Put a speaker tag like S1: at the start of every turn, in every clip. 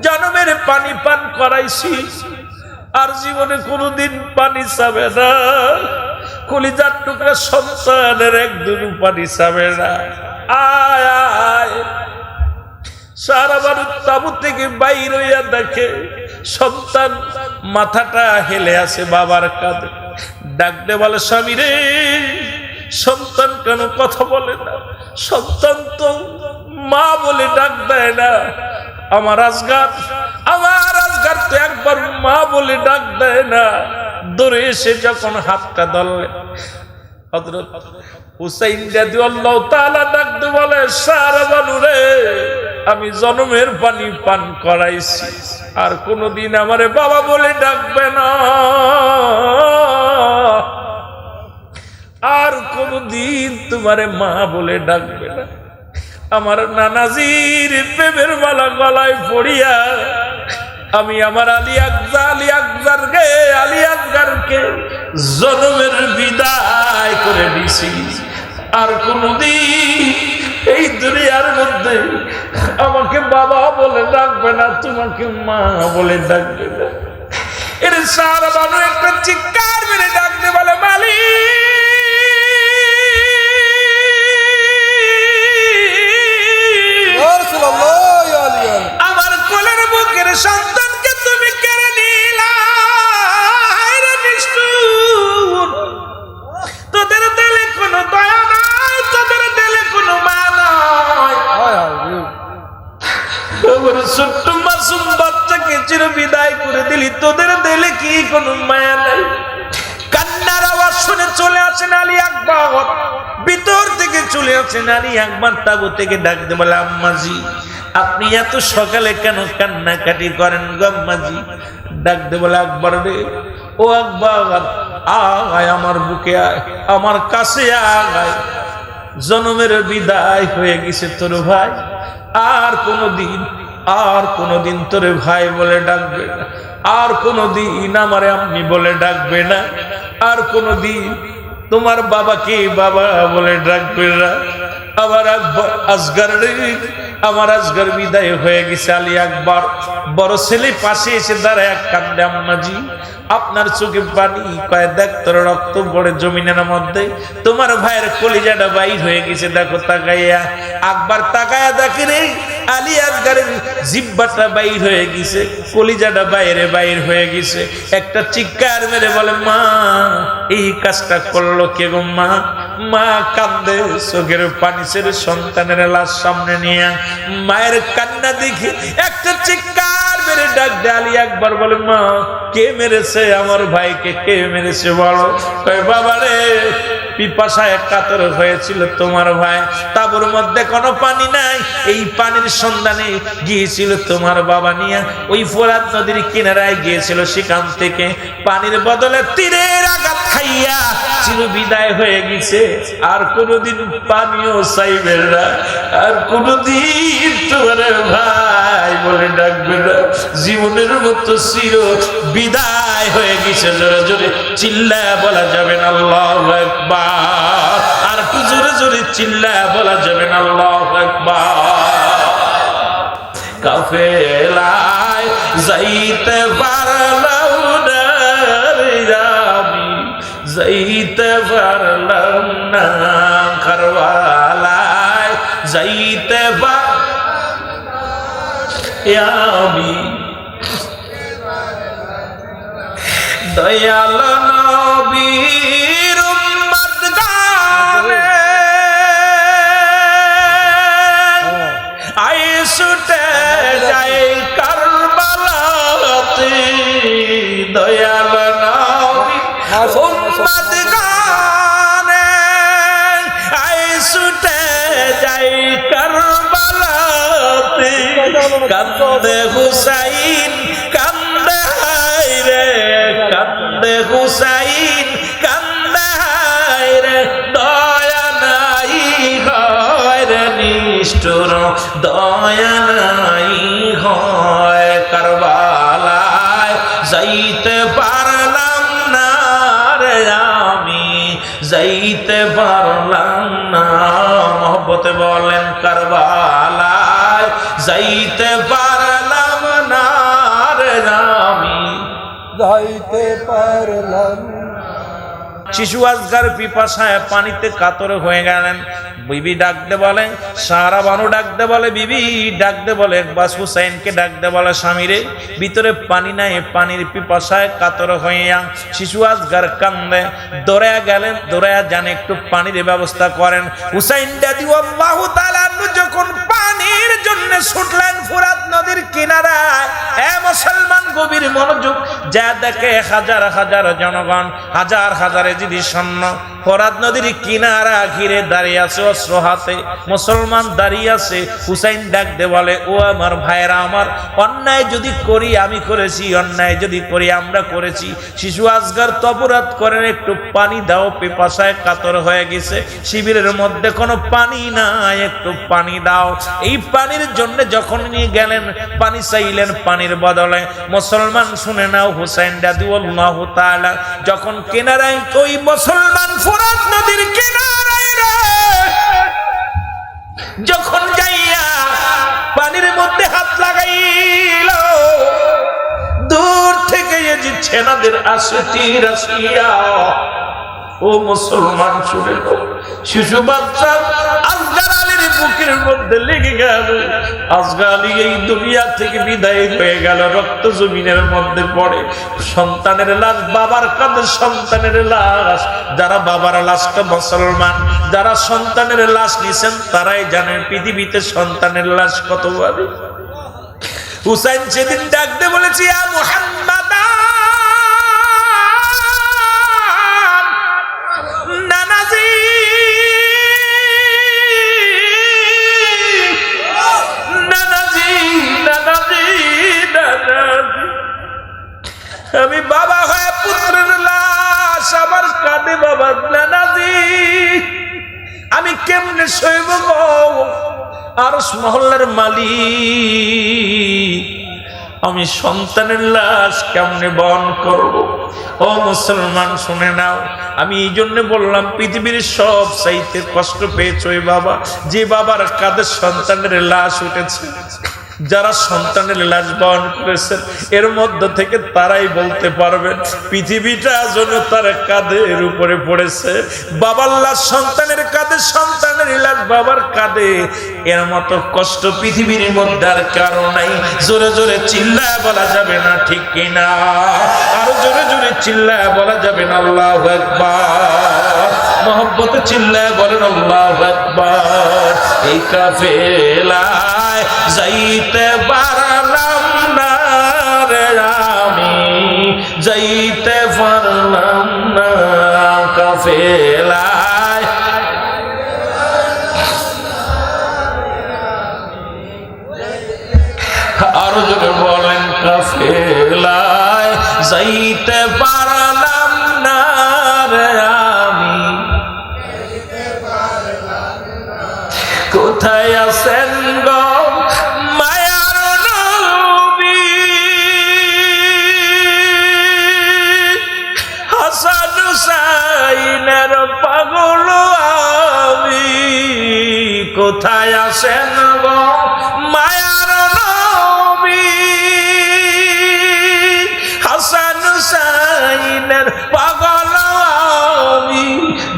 S1: জন্মের পানি পান করাইছি, আর জীবনে কোনোদিন পানি চাবে না। কলিজার টুকরা সন্তানের একদিন পানি চাবে না। আয় আয় সারা বাড়ির তাবু থেকে বাইর হইয়া দেখে সন্তান মাথাটা হেলে আছে বাবার কাঁধে। ডাকতে বলে, স্বামী রে, সন্তান কেন কথা বলে না? সন্তান তো মা বলে ডাক দেয় না। আমার আজগার তো একবার মা বলে ডাক দেয় না। দৌড়ে এসে যখন হাতটা ধরলেন, হযরত হুসাইন রাদিয়াল্লাহু তাআলা ডাকতে বলে, সারা বানু রে, আমি জন্মের পানি পান করাইছি, আর কোনদিন আমারে বাবা বলে ডাকবে না, আর কোনদিন তোমারে মা বলে ডাকবে না। আমার নানাজির প্রেমের মালা গলায় পড়িয়া আমি আমার আলী আকবরকে জন্মের বিদায় করে দিছি, আর কোনদিন এই দুনিয়ার মধ্যে আমাকে বাবা বলে ডাকবে না, তোমাকে মা বলে ডাকবে না। এর সারা বানু একটা চিৎকার মেরে ডাকতে বলে, মালিক, আমার কোলের বুকের সন্তানকে তুমি কেড়ে নিলা। তোদের দিলে কোনো দয়া নাই, তোদের দিলে কোনো মা নাই। ছোট্ট মাসুম বাচ্চাকে চির বিদায় করে দিলি, তোদের দিলে কি কোনো মায়া নাই? কান্নার আওয়াজ শুনে চলে আসেন আলী আকবর, ভিতর থেকে চলে আসেন আলী আকবর, তাবু থেকে ডাকতে বলে, আম্মাজি, আপনি এত সকালে কেন কান্নাকাটি করেন গো আম্মাজি? ডাকতে বলে, আকবর রে, ও আকবর, আয় আমার বুকে আয়, আমার কাছে আয়। জন্মের বিদায় হয়ে গেছে তোর ভাই, আর কোনদিন তোরে ভাই বলে ডাকবে না, আর কোনদিন আমারে আম্মি বলে ডাকবে না, আর কোনদিন তোমার বাবাকে বাবা বলে ডাকবে না। আমার আসগর বিদায় হয়ে গেছে। আলী আকবর বড় ছেলে পাশে এসে দাঁড়ায়, এক কান্দে, আম্মাজি, আপনার চোখে পানি, কয় দেখ তোর রক্ত পড়ে জমিনের মধ্যে, তোমার ভাইয়ের কলিজাটা বাইর হয়ে গেছে, দেখো তাকাইয়া। আকবর তাকায়া দেখে রে, আলী আকবরের জিহ্বাটা বাইর হয়ে গেছে, কলিজাটা বাইর হয়ে গেছে। একটা চিৎকার মেরে বলে, মা, এই কাজটা করলো কে গো মা? মা কান্দে, চোখের পানি ছেড়ে সন্তানের লাশ সামনে নিয়ে মায়ের কান্না দেখে একটা চিৎকার মেরে ডাক দে। আলী আকবর বলে, মা, কে মেরেছে আমার ভাইকে? কে মেরেছে বলো? বাবা রে, পিপাসায় কাতর হয়েছিল তোমার ভাই, তাঁবুর মধ্যে কোনো পানি নাই, এই পানির সন্ধানে গিয়েছিল তোমার বাবা নিয়ে, ওই ফোরাত নদীর কিনারায় গিয়েছিল, সেখান থেকে পানির বদলে তীরের আঘাত খাইয়া চির বিদায় হয়ে গেছে, আর কোনদিন পানিও চাইবে না, আর কোনদিন তোমার ভাই বলে ডাকবে না। জীবনের মতো চির বিদায় হয়ে গেছে। জোরে জোরে চিল্লায়া বলা যাবে না আল্লাহু আকবার, আর একটু জোরে জোরে চিল্লায়া বলা যাবে না আল্লাহু আকবার। কাফেলায় যাইতে পারলাম না রে আমি, যাইতে পারলাম না, কারবালায় যাইতে আমি, দয়াল নবীর উম্মত গানে আই ছুটে যাই কারবালাতে, দয়াল নবীর উম্মত গানে আই ছুটে যাই কারবালাতে, কান্দে হুসাইন কান্দে হায়রে, কান্দে হুসাইন কান্দে হায়রে, দয়া নাই হয় রে নিষ্ঠুর, দয়া নাই হয়। কারবালায় যাইতে পারলাম না রে আমি, যাইতে পারলাম না। মহব্বতে বলেন, কারবালায় যাইতে পারলাম
S2: পারলাম।
S1: শিশু আজগার পিপাসায় পানিতে কাতর হয়ে গেলেন। বিবি ডাকতে বলে, সারা বানু ডাকতে বলে, বিবি ডাকতে বলে, একবার হুসাইনকে ডাকতে বলে, স্বামীরে ভিতরে পানি নাই, পানির পিপাসায় কাতর হইয়া শিশু আজগার কান্দে। দৌড়ায়া গেলেন, দৌড়ায়া যান একটু পানির ব্যবস্থা করেন। হুসাইন রাদিয়াল্লাহু তাআলা যখন পানির জন্য ছুটলেন ফুরাত নদীর কিনারায়, এ মুসলমান গভীর মনোযোগ, যা দেখে হাজার হাজার জনগণ, হাজার হাজারে যদি সৈন্য ফোরাত নদীর কিনারা ঘিরে দাঁড়িয়ে আছে অস্ত্র হাতে, মুসলমান দাঁড়িয়ে আছে। হুসাইন ডাকতে বলে, ও আমার ভাইরা আমার, অন্যায় যদি করি আমি করেছি, অন্যায় যদি করি আমরা করেছি, শিশু আজগার তো অপরাধ করেন, একটু পানি দাও, পিপাসায় কাতর হয়ে গেছে, শিবিরের মধ্যে কোনো পানি নাই, একটু পানি দাও। এই পানির জন্য যখন নিয়ে গেলেন, পানি চাইলেন, পানির বদলে মুসলমান শুনে নাও, হুসাইন রাদিয়াল্লাহু তাআলা যখন কিনারায়, ওই মুসলমান ফোরাত নদীর কিনারায় যখন যাইয়া পানির মধ্যে হাত লাগাইল, দূর থেকে এজিদ সেনাদের আসে তীর আসিয়া, ও মুসলমান শুনে নাও, শিশু বাচ্চা আজগার আলীর বুকের মধ্যে লেগে গেল। আজগার আলী এই দুনিয়া থেকে বিদায় হয়ে গেল, রক্ত জমিনের মধ্যে পড়ে। সন্তানের লাশ বাবার কাঁধে, সন্তানের লাশ, যারা বাবার লাশটা মুসলমান, যারা সন্তানের লাশ নিছেন তারাই জানেন পৃথিবীতে সন্তানের লাশ কত ভারী। হুসাইন সেদিন ডাকতে বলেছি, ইয়া মুহাম্মাদ, নানাজি, নানাজি, নানাজি, নানাজি, আমি বাবা হয়ে পুত্রের লাশ আমার কাঁধে, বাবা নানাজি, আমি কেমনে সইব গো? আরশ মহল্লার মালিক, আমি সন্তানের লাশ কেমনে বহন করব? ও মুসলমান শুনে নাও, আমি এই জন্য বললাম, পৃথিবীর সব চাইতে কষ্ট পেয়েছে ওই বাবা, যে বাবার কাঁধে সন্তানের লাশ উঠেছে। যারা সন্তানের লাশ বহন করেছেন এর মধ্য থেকে তারাই বলতে পারবেন পৃথিবীটা যেন তার কাঁধের উপরে পড়েছে। বাবার লাশ সন্তানের কাঁধে, সন্তানের লাশ বাবার কাঁধে, এর মতো কষ্ট পৃথিবীর মধ্যে আর কারো নাই। জোরে জোরে চিল্লায় বলা যাবে না, ঠিক কিনা? আরো জোরে জোরে চিল্লায় বলা যাবে না, আল্লাহু আকবার। মহব্বতে চিল্লায় বলেন আল্লাহু আকবার। এই কাফেলায় যাইতে পারলাম না রে আমি, যাইতে পারলাম না কাফেলায়। আরো জোরে বলেন, কাফেলায় যাইতে পারলাম না রে আমি, কোথায় আছেন গো মায়ার নবী? হাসান হুসাইনের পাগল আমি, কোথায় আছেন গো মায়ার নবী? হাসান হুসাইনের পাগল আমি,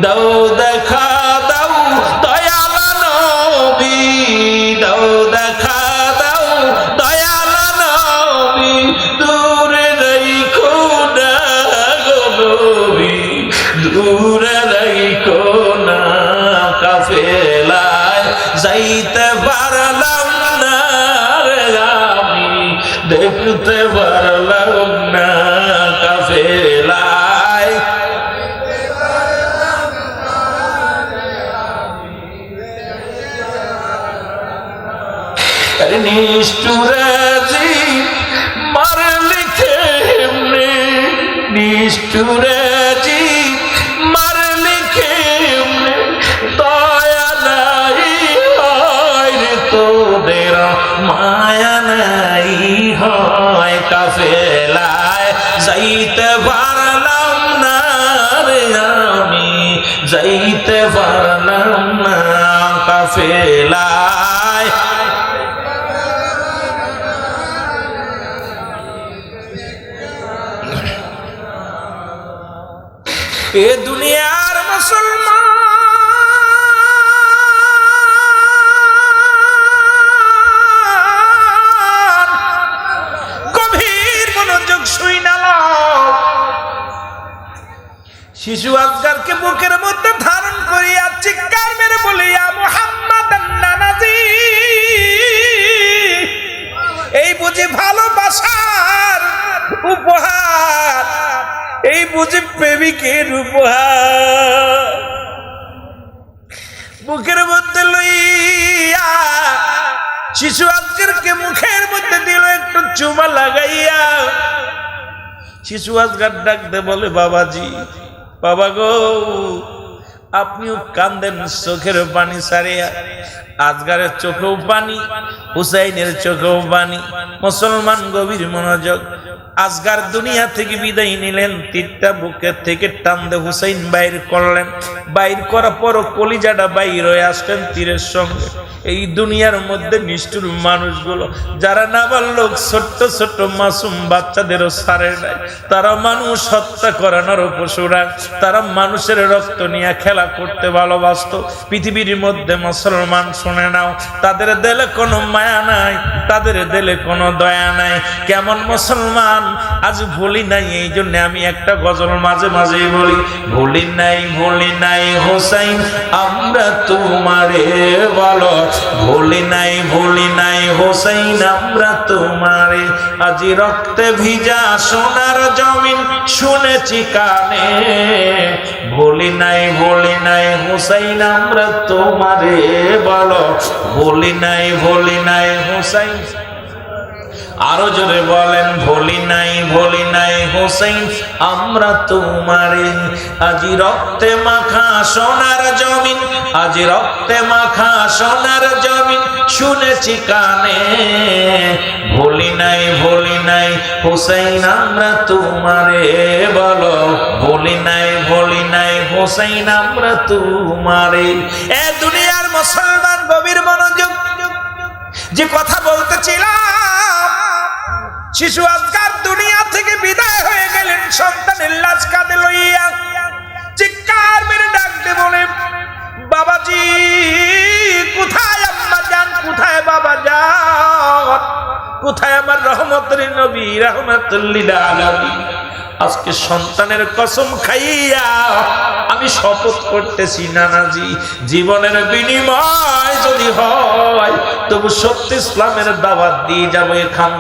S1: দাও দেখা দাও দয়াল নবী, দাও দেখা দাও দয়াল নবী, দূরে রাইখো না গো নবী, দূরে রাইখো না। কাফেলায় যাইতে পারলাম না রে আমি, দেখতে পারলাম না কাফেলায়। নিষ্ঠুরে জি মারলি কেমনে, নিষ্ঠুরে জি মারলি কেমনে, দয়া নাই হয় রে তোদের, মায়া নাই হয়। কাফেলায় যাইতে পারলাম না রে আমি, যাইতে পারলাম না কাফেলায়। এ দুনিয়ার মুসলমান গভীর মনোযোগ শুইনা লও। শিশু আজগারকে বুকের মধ্যে ধারণ করিয়া চিৎকার মেরে বলিয়া মুহাম্মদ নানাজি, এই বুঝি ভালোবাসার উপহার, এই বুঝি প্রেমিকের উপহার। বুকের মধ্যে লইয়া শিশু আজগারকে মুখের মধ্যে দিল একটু চুমা লাগাইয়া। শিশু আজগার ডাক দে বলে বাবাজি, বাবা গো, আপনিও কান্দেন চোখের পানি সারিয়া। আজগারের চোখেও পানি, হুসাইনের চোখেও পানি। মুসলমান গভীর মনোযোগ। আজগার দুনিয়া থেকে বিদায় নিলেন, তীরটা বুকের থেকে টান দিয়ে হুসাইন বাইর করলেন। বাইর করার পর কলিজাটা বাইর হয়ে আসলেন তীরের সঙ্গে। এই দুনিয়ার মধ্যে নিষ্ঠুর মানুষগুলো যারা নাবালক ছোট্ট ছোট্ট মাসুম বাচ্চাদেরও ছাড়ে নাই, তারা মানুষ হত্যা করানোর পশুরা, তারা মানুষের রক্ত নিয়ে খেলা করতে ভালোবাসত। পৃথিবীর মধ্যে মুসলমান শুনে নাও, তাদের দিলে কোনো মায়া নাই, তাদের দিলে কোনো দয়া নাই। কেমন মুসলমান আজ ভুলি নাই। এই জন্য আমি একটা গজল মাঝে মাঝে বলি, ভুলি নাই হোসাইন আমরা তোমারে বলো, ভুলি নাই হোসাইন আমরা তোমারে। আজি রক্তে ভিজা সোনার জমিন শুনেছি কানে, ভুলি নাই হোসাইন আমরা তোমারে বলো, ভুলি নাই হোসাইন। আরো জোরে বলেন, ভুলি নাই হোসেন আমরা তোমারে। আজি রক্তে মাখা সোনার জমিন, আজি রক্তে মাখা সোনার জমিন শুনেছি কানে, ভুলি নাই হোসেন আমরা তোমারে বলো, ভুলি নাই হোসেন আমরা তোমারে। এ দুনিয়ার মুসলমান গভীর মনোযোগ। যে কথা বলতেছিলাম, শিশু আজগার দুনিয়া থেকে বিদায় হয়ে গেলেন সন্তানের লাশ কাঁধে লইয়া। চিৎকার মেরে ডাকতে বলে, বাবাজি কোথায় আম্মা জান, কোথায় বাবা জান, কোথায় আমার রহমতের নবী রাহমাতুল লিল আলামিন। আজকে সন্তানের কসম খাইয়া আমি শপথ করতেছি নানাজি, জীবনের বিনিময় যদি হয় তবু সত্য ইসলামের দাওয়াত দিয়ে যাব এখান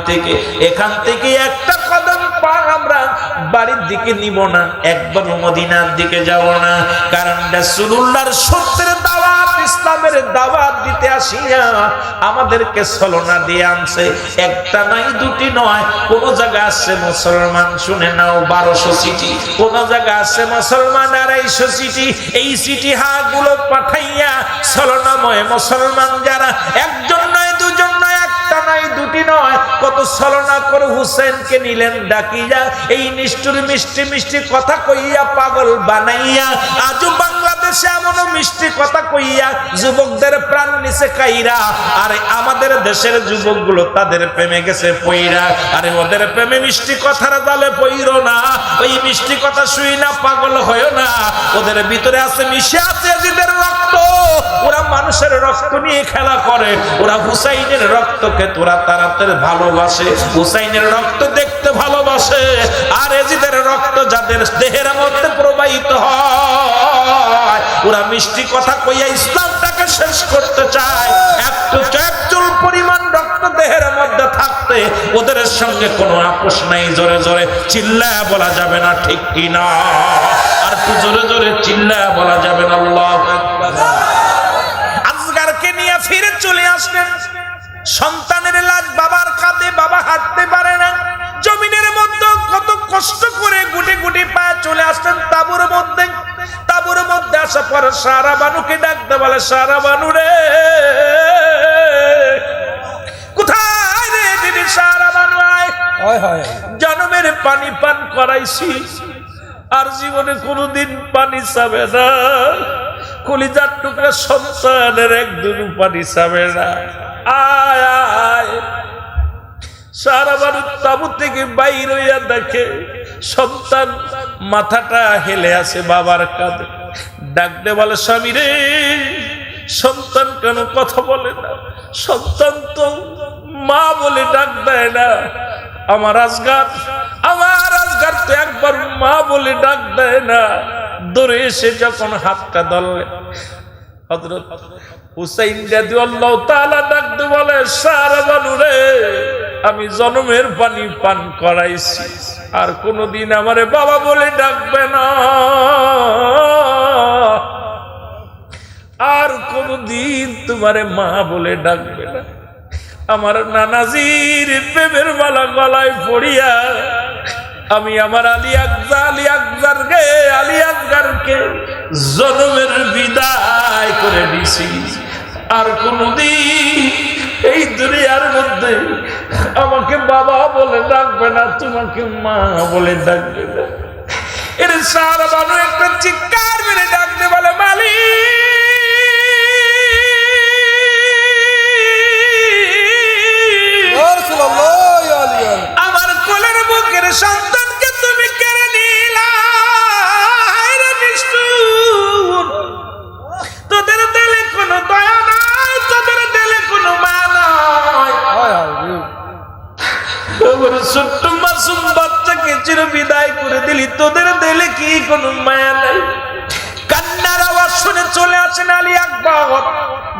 S1: থেকে একটা কদম পা আমরা বাড়ির দিকে নিব না, একবার মদিনার দিকে যাব না। কারণ রাসূলুল্লাহর সত্যের দাওয়াত, ইসলামের দাওয়াত দিতে আসিয়া আমাদেরকে ছলনা দিয়ে আনছে। একটা নাই দুটি নয়, কোন জায়গা আছে মুসলমান শুনে নাও 1200 সিটি, কোন জায়গা আছে মুসলমান 250 সিটি। এই সিটি হাগুলো পাঠাইয়া ছলনাময় মুসলমান যারা, একজন নয় দুজন নয়, একটা নয় দুটি নয়, কত ছলনা করে হুসেনকে নিলেন ডাকিয়া। এই নিষ্ঠুর মিষ্টি মিষ্টি কথা কইয়া পাগল বানাইয়া আজও বাংলাদেশে এমন মিষ্টি কথা কইয়া যুবকদের প্রাণ নিচে কাইরা। আরে আমাদের দেশের যুবকগুলো তাদের প্রেমে গেছে পইরা। আরে ওদের প্রেমে মিষ্টি কথার জালে পইরো না, ওই মিষ্টি কথা শুই না পাগল হয়ো না। ওদের ভিতরে আছে মিশে আছে এজিদের রক্ত, ওরা মানুষের রক্ত নিয়ে খেলা করে। ওরা হুসাইনের রক্তকে তোরা তাড়াতাড়ি ভালোবাসে, হুসাইনের রক্ত দেখতে ভালোবাসে। আর এজিদের রক্ত যাদের দেহের মধ্যে প্রবাহিত হয়, ওরা মিষ্টি কথা কইয়া ইসলামটাকে শেষ করতে চায়। একচুল পরিমাণ রক্ত দেহের মধ্যে থাকতে ওদের সঙ্গে কোনো আপোষ নাই। জোরে জোরে চিল্লায়া বলা যাবে না, ঠিক কি না? আর একটু জোরে জোরে চিল্লায়া বলা যাবে না, আল্লাহু আকবার। আজগারকে নিয়ে ফিরে চলে আসলেন। সন্তানের লাশ বাবার কাঁধে, বাবা হাঁটতে পারে না। জমিনের মধ্যে কত কষ্ট করে গুটি গুটি পায়ে চলে আসলেন তাঁবুর মধ্যে। তাঁবুর মধ্যে আসার পর সারা বানুকে ডাকতে বলে, সারা বানু রে, কোথায় রে দিদি? সারা বানু আয়, জনমের পানি পান করাইছি, আর জীবনে কোনোদিন পানি চাবে না। কলিজার টুকরা সন্তানের একদিন পানি চাবে না। আয় আয়। সারা বানু তাঁবু থেকে বাইর হইয়া দেখে সন্তান মাথাটা হেলে আছে বাবার কাঁধে, ডাকতে বলে স্বামী রে, সন্তান কেন কথা বলে না? সন্তান তো মা বলে ডাক দেয় না। আমার আজগার তো একবার মা বলে ডাক দেয় না। দৌড়ে এসে যখন হাতটা ধরলেন, হযরত হুসাইন রাদিয়াল্লাহু তাআলা ডাকতে বলে সারা বানু রে, আমি জন্মের পানি পান করাইছি, আর কোনদিন আমারে বাবা বলে ডাকবে না, আর কোনদিন তোমারে মা বলে ডাকবে না। আমার নানাজির প্রেমের মালা গলায় পড়িয়া আমি আমার আলী আকবরকে জন্মের বিদায় করে দিছি, আর কোনদিন এই দুনিয়ার মধ্যে আমাকে বাবা বলে ডাকবে না, তোমাকে মা বলে ডাকবে না। এর সারা বানু একটা চিৎকার মেরে ডাকতে বলে মালিক, আমার কোলের বুকের সন্তানকে তুমি কেড়ে নিলা, তোদের দিলে কোনো দয়া নাই, তোদের দিলে কোনো মা নাই। আমার ছোট্ট মাসুম বাচ্চাকে চির বিদায় করে দিলি, তোদের দিলে কি কোনো মায়া নাই? কান্নার আওয়াজ শুনে চলে আসেন আলী আকবর,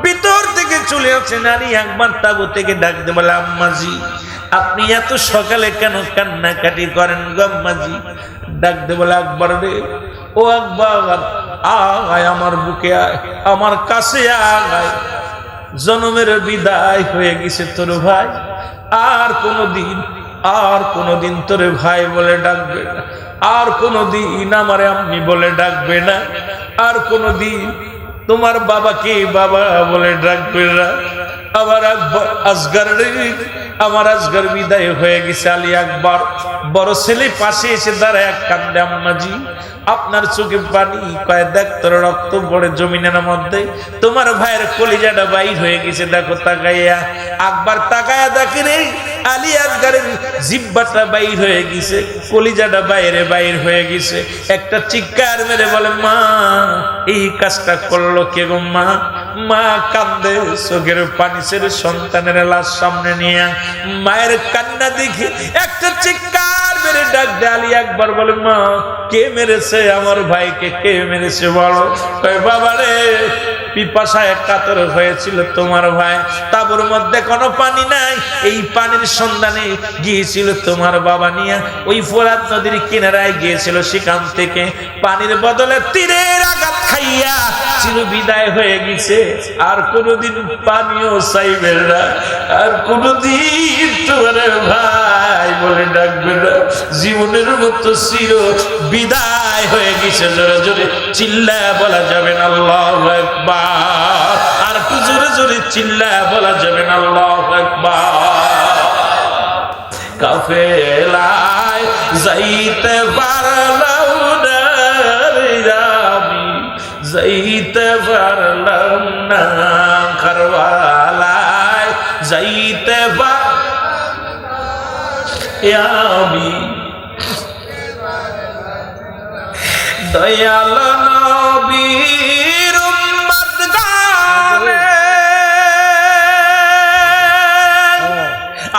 S1: ভিতর থেকে চলে আসেন আলী আকবর, তাবু থেকে ডাকতে বলে আম্মাজি আপনি এত সকালে কেন কান্নাকাটি করেন গো আম্মাজি? ডাকতে বলে আকবর রে, ও আকবর আয় আমার বুকে আয়, আমার কাছে আয়, জন্মের বিদায় হয়ে গেছে তোর ভাই, আর কোনদিন তোরে ভাই বলে ডাকবে না, আর কোনদিন আমারে আম্মি বলে ডাকবে না, আর কোনদিন তোমার বাবাকে বাবা বলে ডাকবে না। আমার আজগার বিদায় হয়ে গেছে। আলী আকবর বড় ছেলে পাশে এসে দাঁড়ায় কান্দে, আম্মাজি আপনার চোখে পানি, কয় দেখ তোর রক্ত পড়ে জমিনের মধ্যে, তোমার ভাইয়ের কলিজাটা বাইর হয়ে গেছে, দেখো তাকাইয়া। আকবর তাকায়া দেখে রে আলী আকবরের জিহ্বাটা বাইর হয়ে গেছে, কলিজাটা বাইর হয়ে গেছে। একটা চিৎকার মেরে বলে মা এই কাজটা করলো কে গো মা? মা কান্দে, চোখের পানি ছেড়ে সন্তানের লাশ সামনে নিয়ে মায়ের কান্না দেখে একটা চিৎকার মেরে ডাক দেয়। আলী আকবর বলে মা কে মেরেছে আমার ভাইকে, কে মেরেছে বলো? কয় বাবা রে, পিপাসায় কাতর হয়েছিল তোমার ভাই, তাঁবুর মধ্যে কোনো পানি নাই, এই পানির সন্ধানে গিয়েছিল তোমার বাবা নিয়ে, ওই ফোরাত নদীর কিনারায় গিয়েছিল, সেখান থেকে পানির বদলে তীরের আঘাত খাইয়া চির বিদায় হয়ে গেছে, আর কোনদিন পানিও চাইবে না, আর কোনদিন তোমার ভাই বলে ডাকবে না, জীবনের মতো চির বিদায় হয়ে গেছে। জোরে জোরে চিল্লায়া বলা যাবে না আল্লাহু আকবার, আর একটু জোরে জোরে চিল্লায়া বলা যাবে না আল্লাহু আকবার। কাফেলায় যাইতে পারলাম না রে আমি, যাইতে পারলাম না, কারবালায় যাইতে আমি, দয়াল নবীর উম্মত গানে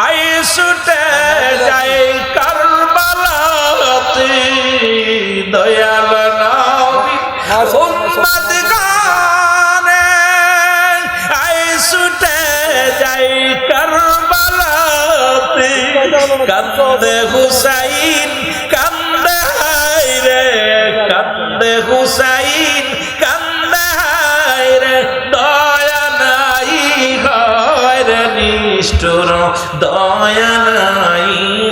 S1: আই ছুটে যাই কারবালাতে, দয়াল নবীর উম্মত গানে আই ছুটে যাই কারবালাতে, কান্দে হুসাইন কান্দে হায়রে, কান্দে হুসাইন কান্দে হায়রে, দয়া নাই হয় রে নিষ্ঠুর, দয়া নাই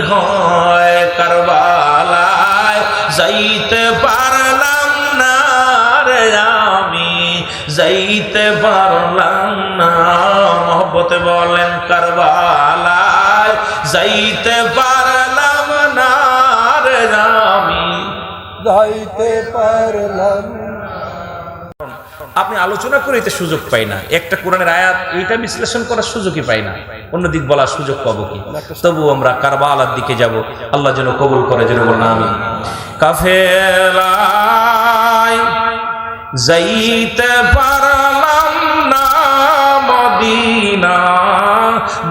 S1: হয়। কারবালায় যাইতে পারলাম না রে আমি, যাইতে পারলাম না। মহব্বতে বলেন কারবালায় যাইতে পারলাম না রে আমি, যাইতে পারলাম। আপনি আলোচনা করে এতে সুযোগ পাই না, একটা কোরআনের আয়াত এইটা বিশ্লেষণ করার সুযোগই পাই না, অন্য দিক বলার সুযোগ পাবো কি? তবু আমরা কারবালার দিকে যাব, আল্লাহ যেন কবুল করে, যেন বলুন আমিন। কাফেলায় যাইতে পারলাম না মদিনা,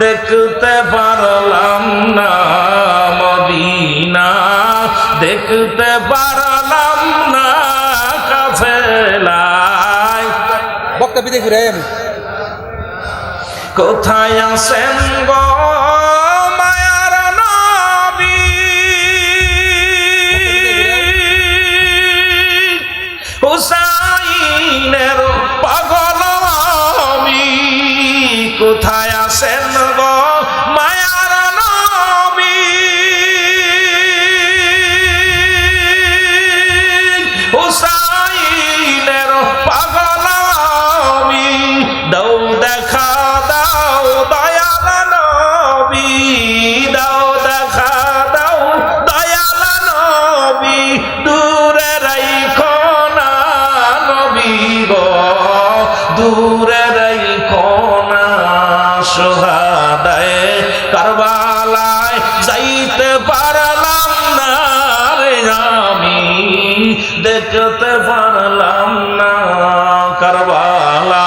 S1: দেখতে পারলাম না মদিনা, দেখতে পারলাম না কাফেলায়।
S2: বক্তা বিদে ঘুরে আমি
S1: কোথায় আছেন গো মায়ার নবী, হুসাইনের পাগল আমি, কোথায় আছেন গো মায়ার নবী, হুসাইনের পাগল আমি, দাও দেখা দাও দয়াল নবী, দাও দেখা দাও দয়াল নবী, দূরে রাইখো না নবী গো, দূরে রাইখো না, সোহাদায়ে কারবালায় যাইতে পারলাম না রে আমি, দেখতে পারলাম না কারবালা,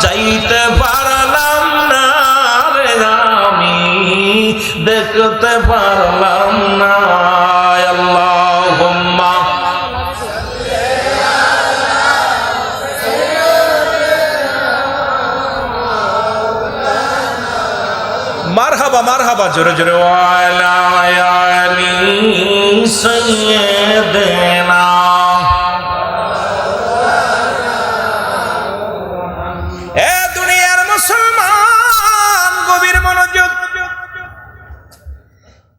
S1: যাইতে পারলাম না রে আমি, দেখতে পারলাম না। আল্লাহুম্মা মারহাবা মারহাবা, জোরে জোরে ওয়ালা আলি সাইয়্যিদিনা। এ দুনিয়ার মুসলমান গভীর মনোযোগ,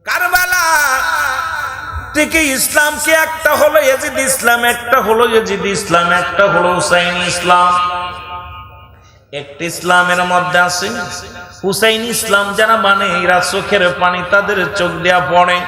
S1: কারবালা থেকে ইসলামকে একটা হলো ইয়াজিদ ইসলাম, একটা হলো ইয়াজিদ ইসলাম, একটা হলো হুসাইন ইসলাম। একটা ইসলামের মধ্যে আছে হুসাইন ইসলাম, যারা মানে এরা চোখের পানি তাদের চোখ দেয়া পড়ে,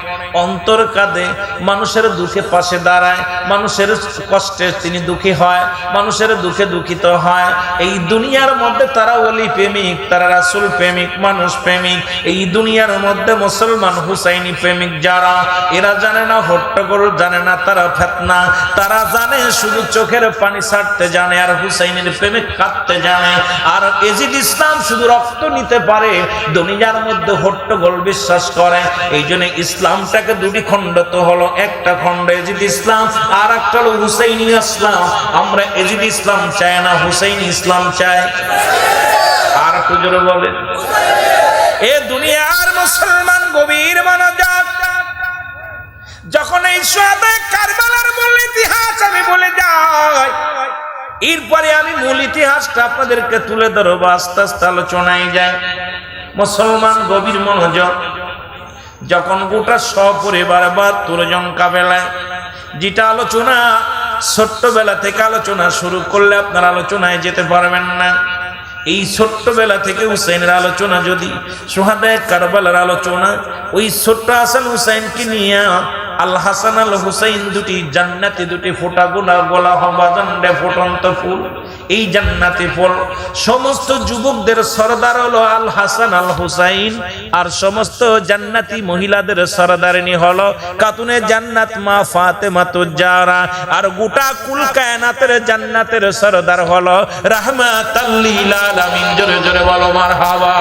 S1: অন্তর কাঁদে, মানুষের দুঃখে পাশে দাঁড়ায়, মানুষের কষ্টে তিনি দুঃখী হয়, মানুষের দুঃখে দুঃখিত হয়। এই দুনিয়ার মধ্যে তারা ওলি প্রেমিক, তারা রাসূল প্রেমিক, মানুষ প্রেমিক। এই দুনিয়ার মধ্যে মুসলমান হুসাইনি প্রেমিক যারা, এরা জানে না হট্টগোল, জানে না তারা ফিতনা, তারা জানে শুধু চোখের পানি ছাড়তে জানে, আর হুসাইনের প্রেমিক কাঁদতে জানে। আর ইয়াজিদ ইসলাম শুধু রক্ত নিতে পারে, দুনিয়ার মধ্যে হট্টগোল বিশ্বাস করে। এই জন্য ইসলামটাকে দুটি খণ্ড তো হলো, একটা খণ্ড ইয়াজিদ ইসলাম, আর একটা হলো হুসাইনি ইসলাম। আমরা ইয়াজিদ ইসলাম চাই না, হুসাইনি ইসলাম চাই। আর একটু জোরে বলে, এ দুনিয়ার মুসলমান গভীর মনোযোগ, যখন এই শুহাদায়ে কারবালার মূল ইতিহাস আমি বলে যাই, এরপরে আমি মূল ইতিহাসটা আপনাদেরকে তুলে ধরবো, আস্তে আস্তে আলোচনায় যায়। মুসলমান গভীর মনোযোগ, যখন গোটা সপরিবার ৭২ জন কাফেলায়, যেটা আলোচনা ছোট্টবেলা থেকে আলোচনা শুরু করলে আপনার আলোচনায় যেতে পারবেন না। এই ছোট্টবেলা থেকে হুসাইনের আলোচনা, যদি শুহাদায়ে কারবালার আলোচনা, ওই ছোট্ট হাসান হুসাইনকে নিয়ে আল হাসান আল হুসাইন দুটি জান্নাতি, দুটি ফোটা গোলা গোলা হবাদণ্ডে ফুটন্ত ফুল। এই জান্নাতি ফুল সমস্ত যুবকদের সরদার হলো আল হাসান আল হুসাইন, আর সমস্ত জান্নাতি মহিলাদের সরদারিনী হলো খাতুনে জান্নাত মা ফাতেমাতুজ জাহরা, আর গোটা কুল কায়নাতের জান্নাতের সরদার হলো রাহমাতাল লিল আলামিন। জোরে জোরে বলো মারহাবা,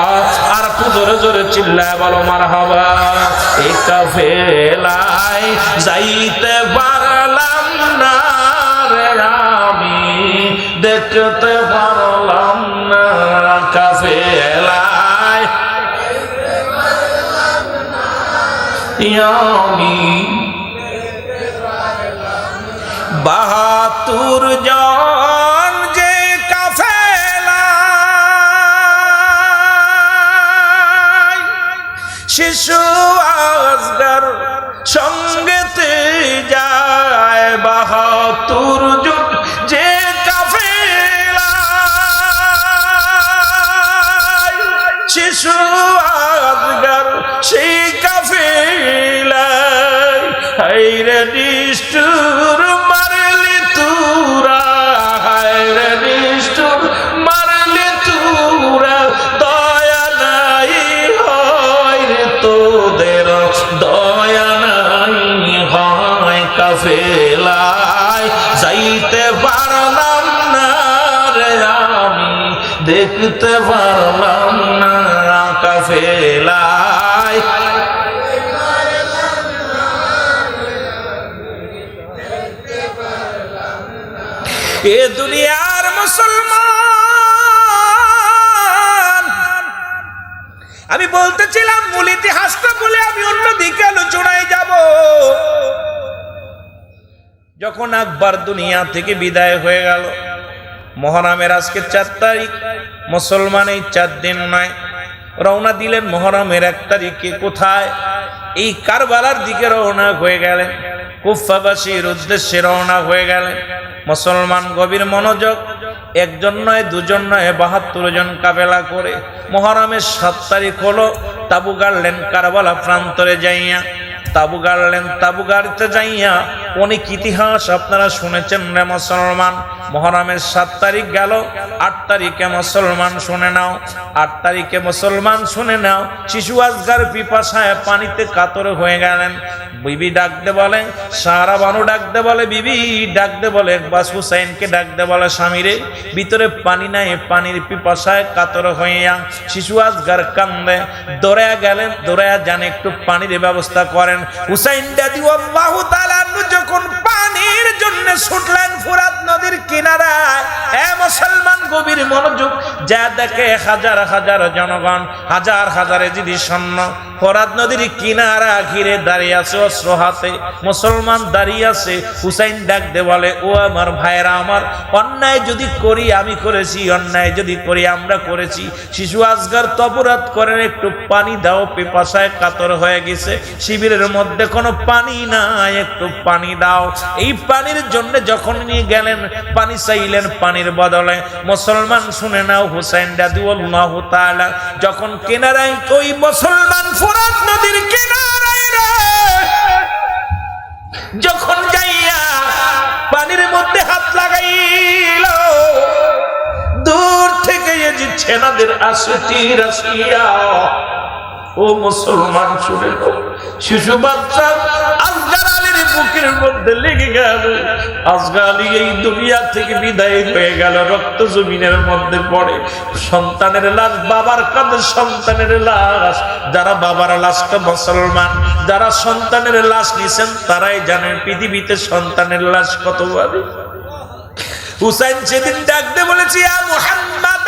S1: আর একটু জোরে জোরে চিল্লায় বলো মারহাবা। এই কাফেলায় যাইতে পারলাম না রে আমি, দেখতে পারলাম না কাফেলায় আমি, ৭২ জন যে কাফেলায়, শিশু আসগর সঙ্গেতে যায়, ৭২ জন যে কাফেলায়, শিশু আসগর সেই কাফেলায়, হায়রে নিষ্ঠুর মারলি তুরা, হায়রে দেখতে পারলাম না কাফেলায়। এ দুনিয়ার মুসলমান, আমি বলতেছিলাম মূল ইতিহাসটা বলে আমি অন্যদিকে আলোচনায় যাব। যখন আকবর দুনিয়া থেকে বিদায় হয়ে গেল, মুহররমের আজকে 4 তারিখ, মুসলমান এই 4 দিন নয়, রওনা দিলেন মুহররমের 1 তারিখে। কোথায়? এই কারবালার দিকে রওনা হয়ে গেলেন, কুফাবাসীর উদ্দেশ্যে রওনা হয়ে গেলেন। মুসলমান গভীর মনোযোগ, একজন নয়, দুজন নয়, 72 জন কাফেলা করে মুহররমের 7 তারিখ হলো। তাবু গাড়লেন কারবালা প্রান্তরে যাইয়া, তাবু গাড়লেন। তাবু গাড়তে যাইয়া অনেক ইতিহাস আপনারা শুনেছেন রে মুসলমান। মুহররমের 7 তারিখ গেল, 8 তারিখে মুসলমান শুনে নাও, 8 তারিখে মুসলমান শুনে নাও, শিশু আজগার পিপাসায় পানিতে কাতর হয়ে গেলেন। বিবি ডাকতে বলে, সারা বানু ডাকতে বলে, বিবি ডাকতে বলে, বাস হুসাইনকে ডাকতে বলে, স্বামীরে ভিতরে পানি নাই, পানির পিপাসায় কাতর হইয়া শিশু আজগার কান্দে। দৌড়ায়া গেলেন, দৌড়ায়া যান, একটু পানির ব্যবস্থা করেন। হুসাইন রাদিয়াল্লাহু তাআলা যখন পানির জন্য ছুটলেন ফুরাত নদীর কিনারায়, এ মুসলমান গভীর মনোযোগ, যা দেখে হাজার হাজার জনগণ, হাজার হাজার জিদি সৈন্য ফোরাত নদীর কিনারা ঘিরে দাঁড়িয়ে আছে অস্ত্র হাতে। মুসলমান দাঁড়িয়ে আছে। হুসাইন ডাকতে বলে, ও আমার ভাইরা আমার, অন্যায় যদি করি আমি করেছি, অন্যায় যদি করি আমরা করেছি। শিশু আজগার তপরাত করেন, একটু পানি দাও, পিপাসায় কাতর হয়ে গেছে, শিবিরের মধ্যে কোনো পানি নাই, একটু পানি দাও। এই পানির জন্য যখন নিয়ে গেলেন, পানি চাইলেন, পানির বদলে মুসলমান শুনে নাও, হুসাইন রাদিয়াল্লাহু তাআলা যখন কিনারায়, ওই মুসলমান ফোরাত নদীর কিনারায় রে, যখন যাইয়া পানির মধ্যে হাত লাগাইল, দূর থেকে যে ছেনাদের আসতি রাশিয়া, ও মুসলমান শুনে নাও, শিশু বাচ্চা আজগার আলীর বুকের মধ্যে লেগে গেল। আজগার আলী এই দুনিয়া থেকে বিদায় হয়ে গেল, রক্ত জমিনের মধ্যে পড়ে। সন্তানের লাশ বাবার কাঁধে, সন্তানের লাশ। যারা বাবার লাশটা মুসলমান, যারা সন্তানের লাশ নিছেন তারাই জানেন পৃথিবীতে সন্তানের লাশ কত ভারী। হুসাইন সেদিন ডাকতে বলেছি, ইয়া মুহাম্মাদ,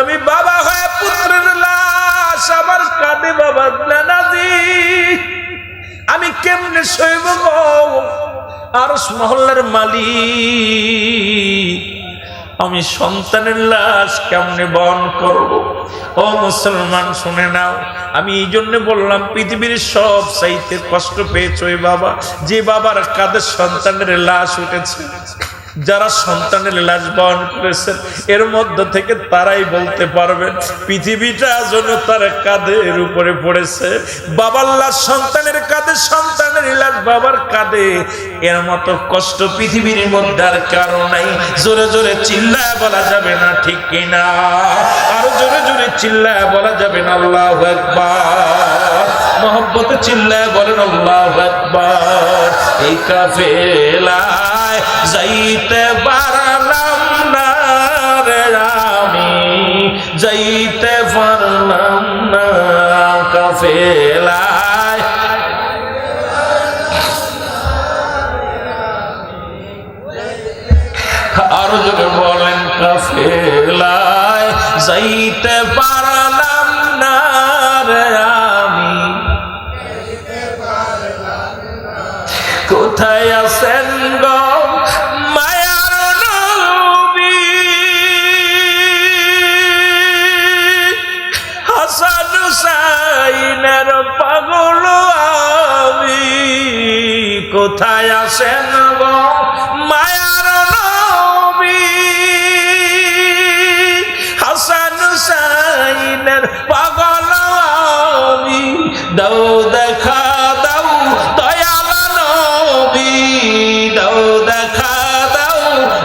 S1: আমি বাবা হয়ে পুত্রের লাশ আমার কাঁধে, বাবা নানাজি, আমি কেমনে সইব গো? আরশ মহল্লার মালিক, আমি সন্তানের লাশ কেমনে বহন করব? ও মুসলমান শুনে নাও, আমি এই জন্য বললাম, পৃথিবীর সব চাইতে কষ্ট পেয়েছ ওই বাবা, যে বাবার কাঁধে সন্তানের লাশ উঠেছে। যারা সন্তানের লাশ বহন করেছেন এর মধ্য থেকে তারাই বলতে পারবেন পৃথিবীটা যেন তার কাঁধের উপরে পড়েছে। বাবার লাশ সন্তানের কাঁধে, সন্তানের লাশ বাবার কাঁধে, এর মতো কষ্ট পৃথিবীর মধ্যে আর কারো নাই। জোরে জোরে চিল্লায় বলা যাবে না, ঠিক কিনা? আরো জোরে জোরে চিল্লায় বলা যাবে না, আল্লাহু আকবার। মোহব্বতে চিল্লায় বলেন আল্লাহু আকবার। এই কাফেলায় যাইতে পারলাম না রে আমি, যাইতে পারলাম না কাফেলায়। আরো জোরে বলেন, কাফেলায় যাইতে পারলাম না রে আমি। কোথায় আছেন গো মায়ার নবী? হাসান হুসাইনের পাগল আমি। কোথায় আছেন গো মায়ার নবী? হাসান হুসাইনের পাগল আমি। দাও দেখা দাও দয়াল নবী, দাও দেখা দাও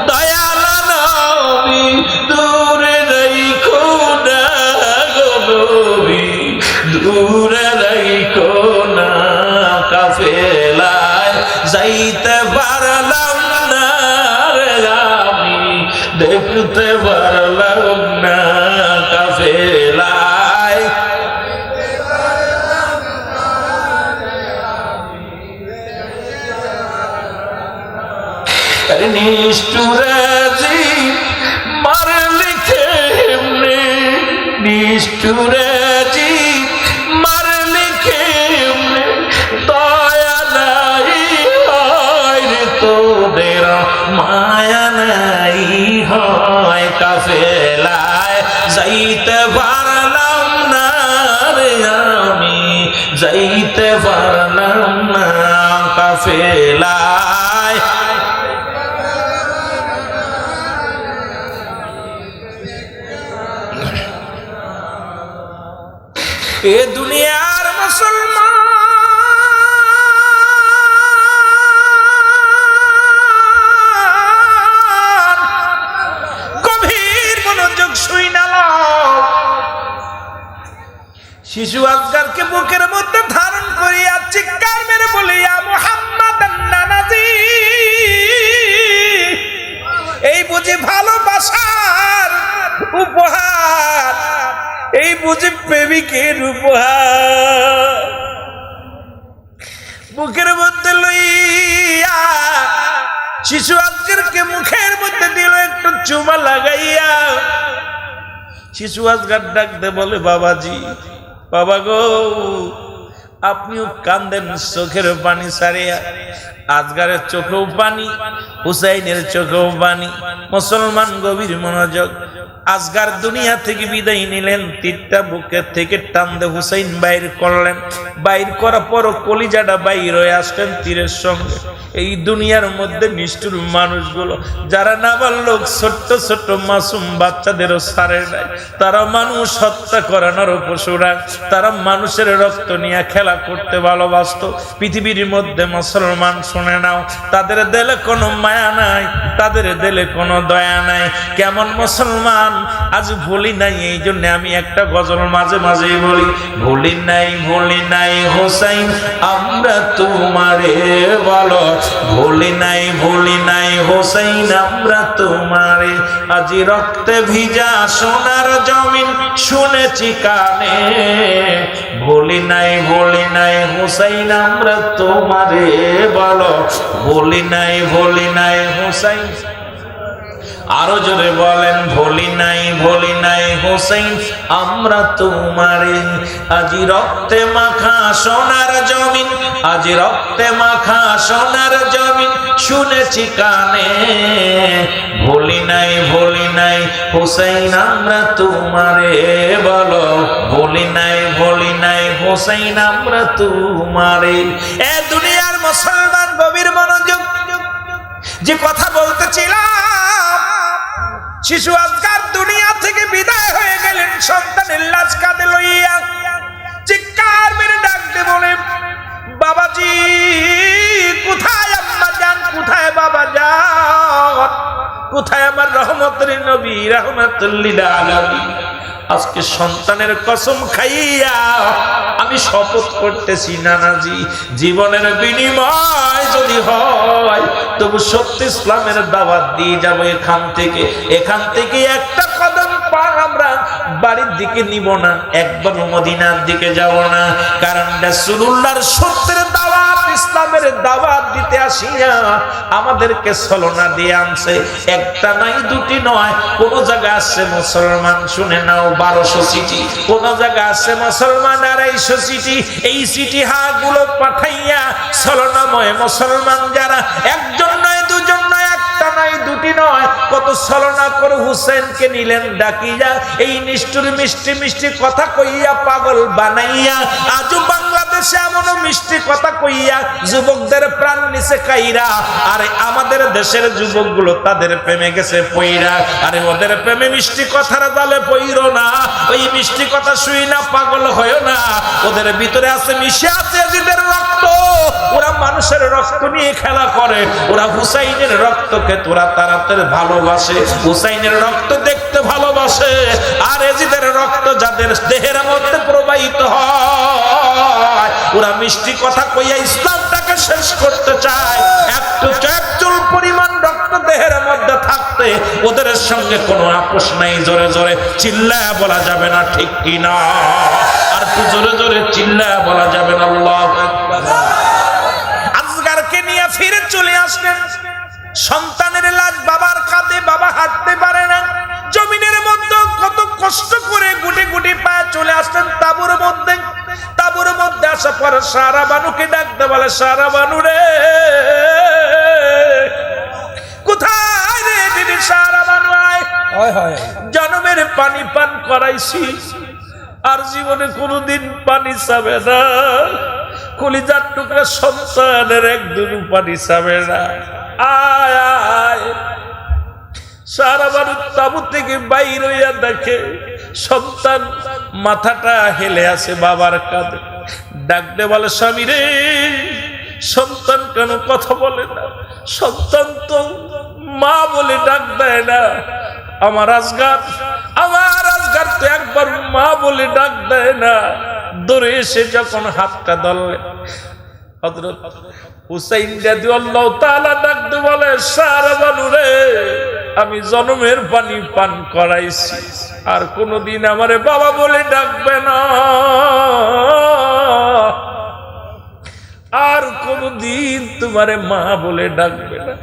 S1: দয়াল নবী। দূরে রেখো নিষ্ঠুরে জীব মারলি কেমনে, নিষ্ঠুরে জীব মারলি কেমনে, দয়া নাই হয় রে তোদের, মায়া নাই হয়, কাফেলায় যাইতে পারলাম না রে আমি, যাইতে পারলাম না কাফেলায়। এ দুনিয়ার মুসলমান গভীর মনোযোগ শুই না, শিশু আজগারকে বুকের মধ্যে ধারণ করিয়া চিৎকার মেরে বলিয়া মুহাম্মাদান নানাজি, এই বুঝি ভালোবাসার উপহার, এই বুঝি প্রেমিকের উপহার। বুকের মধ্যে লইয়া শিশু আজগারকে মুখের মধ্যে দিল একটু চুমা লাগাইয়া। শিশু আজগার ডাকতে বলে, বাবাজি, বাবা গো, আপনিও কান্দেন চোখের পানি সারিয়া। আজগারের চোখেও পানি, হুসাইনের চোখেও পানি। মুসলমান গভীর মনোযোগ। আজগার দুনিয়া থেকে বিদায় নিলেন, তীরটা বুকের থেকে টানতে হুসাইন বাইর করলেন। বাইর করার পর কলিজাটা বাইর হয়ে আসলেন তীরের সঙ্গে। এই দুনিয়ার মধ্যে নিষ্ঠুর মানুষগুলো যারা নাবালক ছোট্ট ছোট্ট মাসুম বাচ্চাদেরও ছাড়ে নাই, তারা মানুষ হত্যা করানোর পশুরা, তারা মানুষের রক্ত নিয়ে খেলা করতে ভালোবাসত। পৃথিবীর মধ্যে মুসলমান শুনে নাও, তাদের দিলে কোনো মায়া নাই, তাদের দিলে কোনো দয়া নাই। কেমন মুসলমান আজ ভুলি নাই। এই জন্য আমি একটা গজল মাঝে মাঝেই বলি, ভুলি নাই হোসাইন আমরা তোমারে বলো, ভুলি নাই হোসাইন আমরা তোমারে। আজি রক্তে ভিজা সোনার জমিন শুনেছি কানে, ভুলি নাই হোসাইন আমরা তোমারে বলো, ভুলি নাই হোসাইন। আরো জোরে বলেন, ভুলি নাই হোসেন আমরা তোমারে। আজি রক্তে মাখা সোনার জমিন, আজি রক্তে মাখা সোনার জমিন শুনেছি কানে, ভুলি নাই হোসেন আমরা তোমারে বলো, ভুলি নাই হোসেন আমরা তোমারে। এ দুনিয়ার মুসলমান গভীর মনোযোগ। যে কথা বলতেছিলাম, শিশু আজগার দুনিয়া থেকে বিদায় হয়ে গেলেন সন্তানের লাশ কাঁধে লইয়া। চিৎকার মেরে ডাকতে বলে, বাবাজি কোথায় আম্মা জান, কোথায় বাবা জান, কোথায় আমার রহমতের নবী রাহমাতুল লিল আলামিন। আজকে সন্তানের কসম খাইয়া আমি শপথ করতেছি, নানাজি জীবনের বিনিময় যদি হয় তবু সত্যি ইসলামের দাওয়াত দিয়ে যাব এখান থেকে একটা কদম পা আমরা বাড়ির দিকে নিব না, একবার মদিনার দিকে যাব না। কারণ রাসূলুল্লাহর সত্যের দাওয়াত, ইসলামের দাওয়াত দিতে আসিয়া আমাদেরকে ছলনা দিয়ে আনছে। একটা নাই দুটি নয়, কোন জায়গা আছে মুসলমান শুনে নাও 1200 চিঠি, কোন জায়গা আছে মুসলমান 250 চিঠি। এই চিঠি হাগুলো পাঠাইয়া ছলনাময় মুসলমান যারা একজন নয় দুজন নয়, একটা নয় দুটি নয়, কত ছলনা করে হুসেনকে নিলেন ডাকিয়া, এই নিষ্ঠুর মিষ্টি মিষ্টি কথা কইয়া পাগল বানাইয়া আজও বাংলাদেশে এমন মিষ্টি কথা কইয়া যুবকদের প্রাণ নিচে কাইরা। আরে আমাদের দেশের যুবকগুলো তাদের প্রেমে গেছে পইরা। আরে ওদের প্রেমে মিষ্টি কথার জালে পইরো না, ওই মিষ্টি কথা শুই না পাগল হয় না। ওদের ভিতরে আছে মিশে আছে এজিদের রক্ত, ওরা মানুষের রক্ত নিয়ে খেলা করে। ওরা হুসাইনের রক্তকে তোরা তাড়াতাড়ি ভালোবাসে, হুসাইনের রক্ত দেখতে ভালোবাসে। আর এজিদের রক্ত যাদের দেহের মধ্যে প্রবাহিত হয়, ওরা মিষ্টি কথা কইয়া ইসলামটাকে শেষ করতে চায়। একটু চুল পরিমাণ রক্ত দেহের মধ্যে থাকতে ওদের সঙ্গে কোনো আপোষ নাই। জোরে জোরে চিল্লায়া বলা যাবে না, ঠিক কি না? আর একটু জোরে জোরে চিল্লায়া বলা যাবে না, আল্লাহু আকবার। আজগারকে নিয়ে ফিরে চলে আসলেন, সন্তানের আসার পর সারা বানুকে ডাকতে বলে, সারা বানু রে, কোথায় রে দিদি? সারা বানু আয়,
S2: হয় হয়
S1: জনমের পানি পান করাইছি, আর জীবনে কোনোদিন পানি চাবে না। কলিজার টুকরা সন্তানের একদিন পানি চাবে না। আয় আয়। সারা বানু তাবু থেকে বাইর হইয়া দেখে সন্তান মাথাটা হেলে আছে বাবার কাঁধে। ডাকতে বলে, স্বামী রে, সন্তান কেন কথা বলে না? সন্তান তো মা বলে ডাক দেয় না। আমার আজগার তো একবার মা বলে ডাক দেয় না। দৌড়ে এসে যখন হাতটা ধরলে হযরত হুসাইন রাদিয়াল্লাহু তাআলা ডাকতে বলে, সারা বানু রে, আমি জনমের পানি পান করাইছি, আর কোনদিন আমারে বাবা বলে ডাকবে না, আর কোনদিন তোমারে মা বলে ডাকবে না।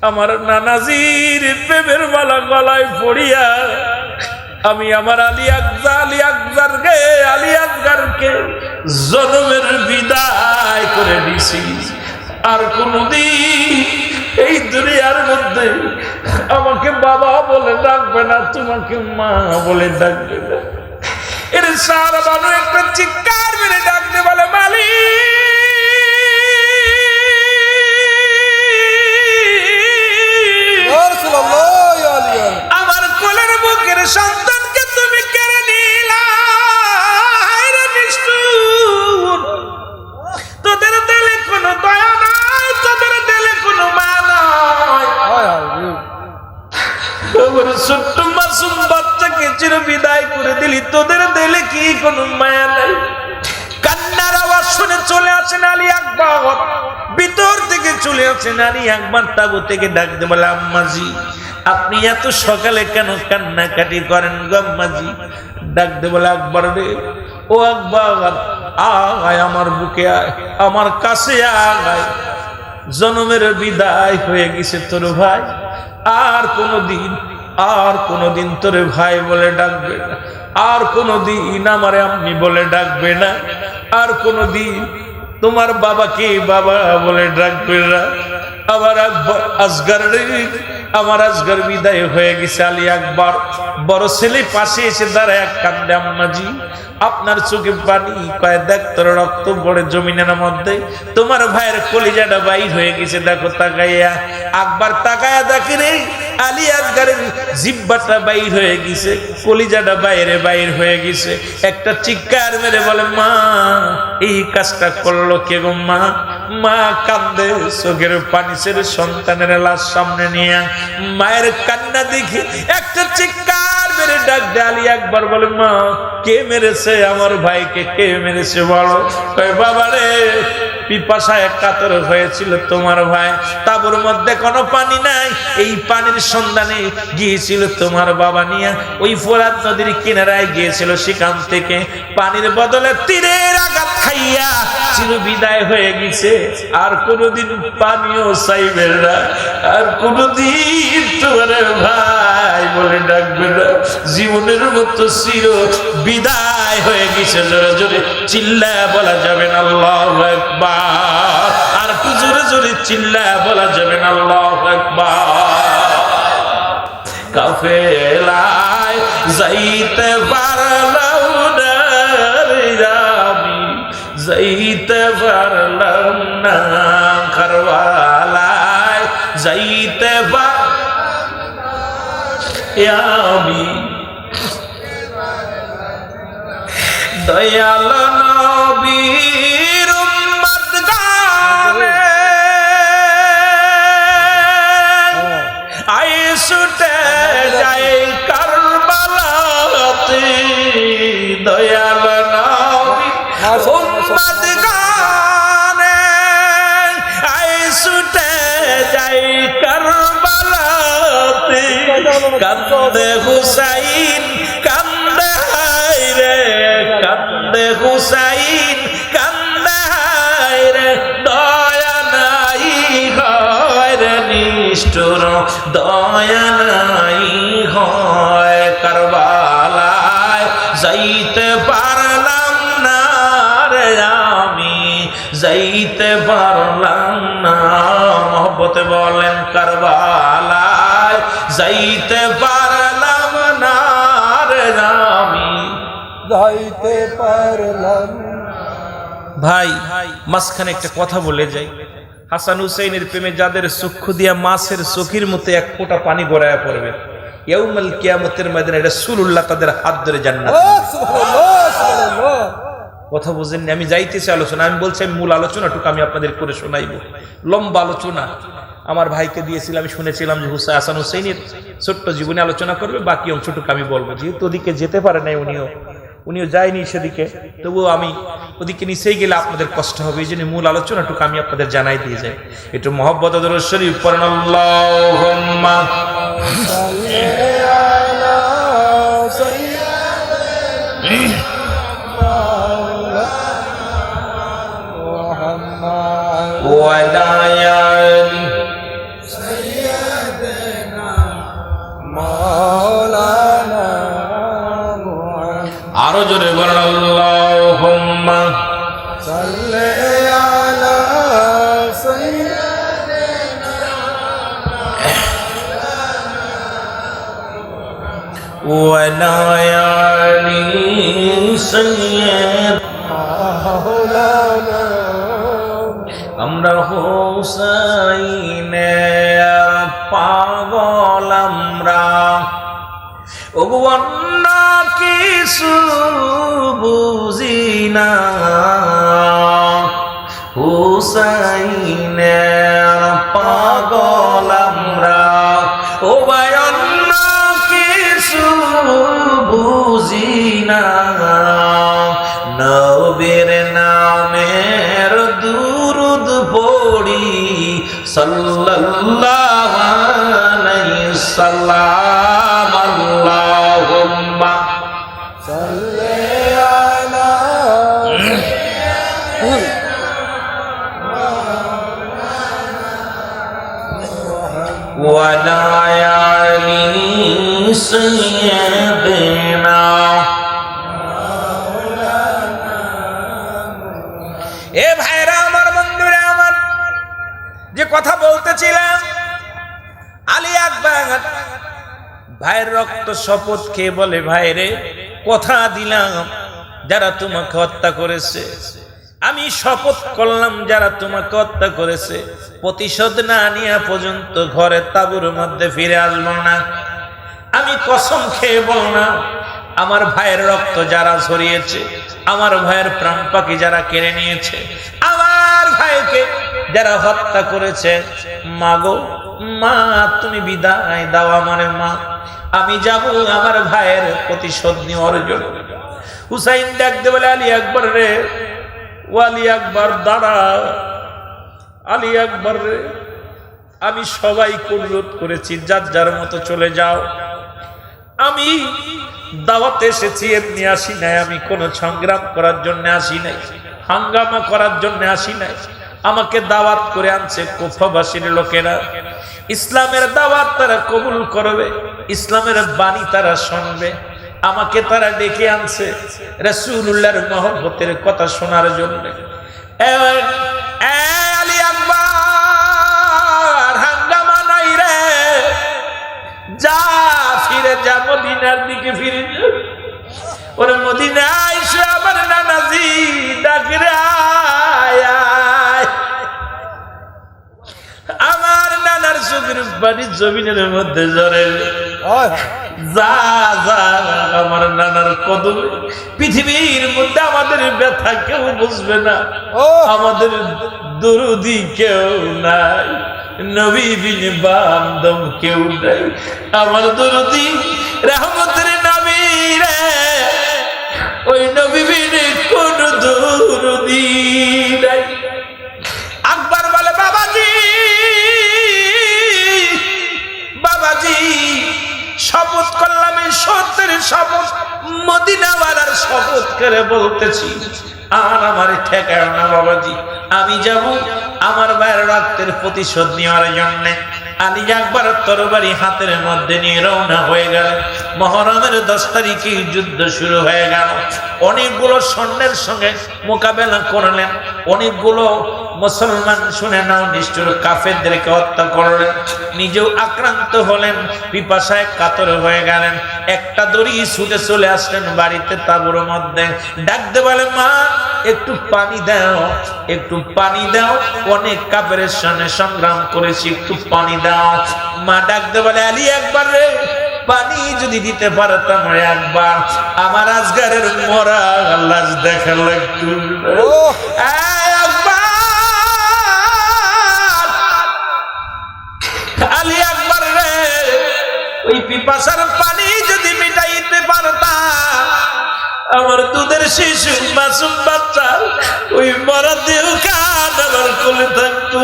S1: আমার নানাজির প্রেমের মালা গলায় পড়িয়া আমি আমার আলী আকবরকে জনমের বিদায় করে দিছি, আর কোনদিন এই দুনিয়ার মধ্যে আমাকে বাবা বলে ডাকবে না, তোমাকে মা বলে ডাকবে না। এর সারা বানু একটা চিৎকার মেরে ডাকতে বলে, মালিক, আমার কোলের বুকের সন্তানকে তুমি কেড়ে নিলা। তোদের দিলে কোনো দয়া নাই, তোদের দিলে কোনো মা নাই। আমার ছোট্ট মাসুম বাচ্চাকে চির বিদায় করে দিলি, তোদের দিলে কি কোনো মায়া নাই? কান্নার আওয়াজ শুনে চলে আসেন আলী আকবর, ভিতর থেকে চলে আসেন আলী আকবর, তাবু থেকে ডাকতে বলে, আম্মাজি, আপনি এত সকালে কেন কান্নাকাটি করেন গো আম্মাজি? ডাকতে বলে, আকবর রে, ও আকবর, আয় আমার বুকে আয়, আমার কাছে আয়। জনমের বিদায় হয়ে গেছে তোর ভাই, আর কোনদিন তোরে ভাই বলে ডাকবে না, আর কোনদিন আমারে আম্মি বলে ডাকবে না, আর কোনদিন তোমার বাবাকে বাবা বলে ডাকবে না। আমার আজগার বিদায় হয়ে গেছে। আলী আকবর বড় ছেলে পাশে এসে দাঁড়ায়, কান্দে, আম্মাজি, আপনার চোখে পানি, কয় দেখ তোর রক্ত পড়ে জমিনের মধ্যে, তোমার ভাইয়ের কলিজাটা বাইর হয়ে গেছে, দেখো তাকাইয়া। আকবর তাকায়া দেখে রে, আলী আকবরের জিহ্বাটা বাইর হয়ে গেছে, কলিজাটা বাইর হয়ে গেছে। একটা চিৎকার মেরে বলে, মা, এই কাজটা করলো কে গো মা? মা কান্দে, চোখের পানি ছেড়ে সন্তানের লাশ সামনে নিয়ে মায়ের কান্না দেখে একটা চিৎকার মেরে ডাক দেয়। আলী আকবর বলে, মা, কে মেরেছে আমার ভাইকে? কে মেরেছে বলো? কয়, বাবা রে, পিপাসায় কাতর হয়েছিল তোমার ভাই, তাঁবুর মধ্যে কোনো পানি নাই, এই পানির সন্ধানে গিয়েছিল তোমার বাবা নিয়ে, ওই ফোরাত নদীর কিনারায় গিয়েছিল, সেখান থেকে পানির বদলে তীরের আঘাত খাইয়া চির বিদায় হয়ে গেছে, আর কোনদিন পানিও চাইবে না, আর কোনদিন তোমার ভাই বলে ডাকবে না। জীবনের মতো চির বিদায় হয়ে গেছে। জোরে জোরে চিল্লায়া বলা যাবে না আল্লাহু আকবার, আর একটু জোরে জোরে চিল্লায়া বলা যাবে না আল্লাহু আকবার। কাফেলায় যাইতে পারলাম না রে আমি, যাইতে পারলাম না, কারবালায় যাইতে আমি, দয়াল নবীর উম্মত গানে আই ছুটে যাই কারবালাতে, দয়াল নবীর উম্মত গানে আই ছুটে যাই কারবালাতে, কান্দে হুসাইন কান্দে হায়রে, কান্দে হুসাইন কান্দে হায়রে, দয়া নাই হয় রে নিষ্ঠুর, দয়া নাই হয়। কারবালায় যাইতে পারলাম না রে যাইতে পারলাম না। মহব্বতে বলেন কারবালায় যাইতে পারলাম না রে আমি,
S2: যাইতে পারলাম।
S1: ভাই মাঝখানে একটা কথা বলে যাই, হাসান হুসাইনের প্রেমে যাদের চক্ষু দিয়া মাছের চোখের মতো এক ফোঁটা পানি গড়ায়া পড়বে, ইয়াউমাল কিয়ামতের ময়দানে রাসূলুল্লাহ তাদের হাত ধরে জান্নাত।
S2: সুবহানাল্লাহ, সুবহানাল্লাহ।
S1: কথা বুঝেননি? আমি যাইতেছি আলোচনা, আমি বলছি আমি মূল আলোচনাটুকু আমি আপনাদের করে শোনাইব। লম্বা আলোচনা আমার ভাইকে দিয়েছিলাম, আমি শুনেছিলাম যে হাসান হুসাইনের ছোট্ট জীবনে আলোচনা করবে, বাকি অংশটুকু আমি বলবো। যেহেতু ওদিকে যেতে পারে নাই, উনিও যায়নি সেদিকে, তবুও আমি ওদিকে নিচেই গেলে আপনাদের কষ্ট হবে, এই জন্য মূল আলোচনাটুকু আমি আপনাদের জানাই দিয়ে যাই। একটু মহব্বত দরুদ শরীফ পড়েন। আল্লাহুম্মা
S2: সাল্লি আলা সাইয়্যিদিনা মুহাম্মদ
S1: ওয়া আলা আলি
S2: মাওলানা মুহাম্মদ।
S1: আরো জোরে বলেন আল্লাহুম্মা
S2: সাল্লি আলা সাইয়্যিদিনা
S1: ওয়া আলা আলি সাইয়্যিদ।
S2: মাওলানা।
S1: আমরা হুসাইনের পাগল আমরা, ওগো অন্য কিছু বুঝি না, হুসাইনের পাগল আমরা, ও ভাই অন্য কিছু বুঝি না, নবীর নামের দুরুদ পড়ি সাল্লাল্লাহু আলাইহি সাল্লাম। আল্লাহুম্মা
S2: সাল্লি আলা
S1: ওয়া আলা আলি সাইয়্যিদিনা। এ ভাইরা আমার, বন্ধুরা আমার, যে কথা বলতেছিলাম, আলী আকবর ভাইয়ের রক্ত শপথ খেয়ে বলে, ভাইরে কথা দিলাম যারা তোমাকে হত্যা করেছে, আমি শপথ করলাম যারা তোমাকে হত্যা করেছে প্রতিশোধ না নেওয়া পর্যন্ত ঘরে তাঁবুর মধ্যে ফিরে আসবো না। আমি কসম খেয়ে বললাম, আমার ভাইয়ের রক্ত যারা ঝরিয়েছে, আমার ভাইয়ের প্রাণ পাখি যারা কেড়ে নিয়েছে, আমার ভাইকে যারা হত্যা করেছে, মা গো মা, তুমি বিদায় দাও আমারে মা, আমি যাব আমার ভাইয়ের প্রতিশোধ নেওয়ার জন্য। হুসাইন ডাকতে বলে, আলী আকবর রে, ও আলী আকবর দাঁড়া, আলী আকবর রে, আমি সবাইকে অনুরোধ করেছি যার যার মতো চলে যাও, আমি দাওয়াতে এসেছি এমনি আসি নাই, আমি কোনো সংগ্রাম করার জন্য আসি নাই, হাঙ্গামা করার জন্য আসি নাই। আমাকে দাওয়াত করে আনছে কুফাবাসীর লোকেরা, ইসলামের দাওয়াত তারা কবুল করবে, ইসলামের বাণী তারা শুনবে, আমাকে তারা ডেকে আনছে রাসূলুল্লাহর মহব্বতের কথা শোনার জন্য। আলী আকবর, হাঙ্গামা নাই রে, যা ফিরে যা, মদিনার দিকে ফিরে যা। ওরে মদিনায় এসে আমার নানাজি ডাকে রে, আয় আয়। আমার নানার চোখের পানি জমিনের মধ্যে ঝরে, যা যা আমার নানার কদমে। পৃথিবীর মধ্যে আমাদের ব্যথা কেউ বুঝবে না, আমাদের দরদি কেউ নাই, নবী বিন বান্ধব কেউ নাই, আমার দরদি রহমতের নবী রে, ওই নবী বিন কোন দরদি নাই। আকবর বলে, বাবাজি বাবাজি, শপথ করলাম, এই সত্যের শপথ, মদিনাওয়ালার শপথ করে বলতেছি, আর আমার ঠেকায় না বাবাজি, আমি যাব আমার ভাইয়ের রক্তের প্রতিশোধ নেওয়ার জন্য। আলী আকবর তরবারি হাতের মধ্যে নিয়ে রওনা হয়ে গেল। মুহররমের 10 তারিখে যুদ্ধ শুরু হয়ে গেল। অনেকগুলো সৈন্যের সঙ্গে মোকাবেলা করলেন, অনেকগুলো মুসলমান শুনে নাও, নিষ্ঠুর কাফেরদেরকে হত্যা করলেন, নিজেও আক্রান্ত হলেন, পিপাসায় কাতর হয়ে গেলেন। একটা দড়ি ছুটে চলে আসলেন বাড়িতে, তাঁবুর মধ্যে ডাকতে বলে, মা একটু পানি দাও, একটু পানি দাও, অনেক কাফেরের সঙ্গে সংগ্রাম করেছি, একটু পানি দাও। মা ডাকতে বলে, আলী একবার রে, পানি যদি দিতে পারতাম একবার, আমার আজগারের মরা লাশ দেখা লাগতো। আলী একবার রে, ওই পিপাসার পানি যদি মিটাইতে পারতাম, আমার দুধের শিশু মাসুম বাচ্চা ওই মরা দেহ কান আমার কোলে থাকতো।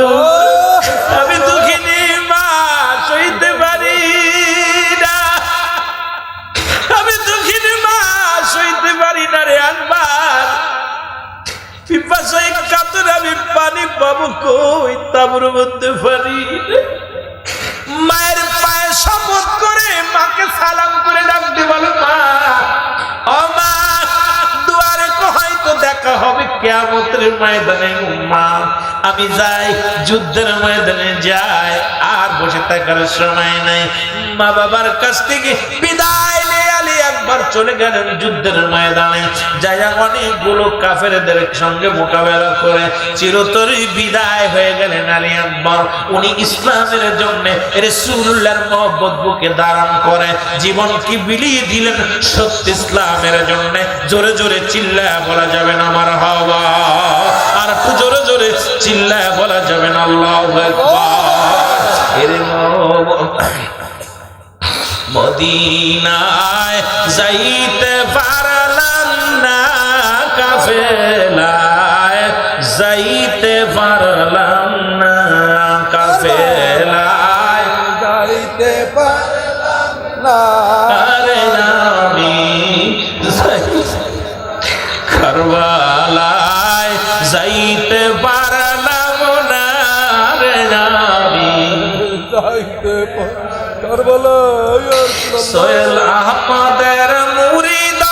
S1: আমি দুঃখিনী মা, সইতে পারি না, আমি দুঃখিনী মা, সইতে পারি না রে একবার। পিপাসায় কাতর আমি পানি পাবো কই, তাঁবুর মধ্যে পারি। মায়ের পায়ে শপথ করে মাকে সালাম করে ডাকতে বলো, মা ও মা, দুয়ারে হয়তো দেখা হবে কিয়ামতের ময়দানে। মা আমি যাই, যুদ্ধের ময়দানে যাই, আর বসে থাকার সময় নাই। মা বাবার কাছ থেকে বিদায় নিয়ে আলী একবার চলে গেলেন যুদ্ধের ময়দানে, যাইয়া অনেকগুলো কাফেরদের সঙ্গে মোকাবেলা করে চিরতরে বিদায় হয়ে গেলেন আলী আকবর। উনি ইসলামের জন্য রাসূলুল্লাহর মহব্বত বুকে ধারণ করে জীবন কি বিলিয়ে দিলেন সত্য ইসলামের জন্য। জোরে জোরে চিল্লায়া বলা যাবে না মারহাবা, আর একটু জোরে জোরে চিল্লায়া বলা যাবে না আল্লাহু আকবার। মদিনায় যাইতে পারলাম না, কাফেলায় যাইতে পারলাম না, কাফেলায়
S2: যাইতে পারলাম না,
S1: আরে আমি কারবালায় যাইতে পারলাম না রে, আমি
S2: যাইতে কারবালায়
S1: সোহেল আহমদের মুরিদ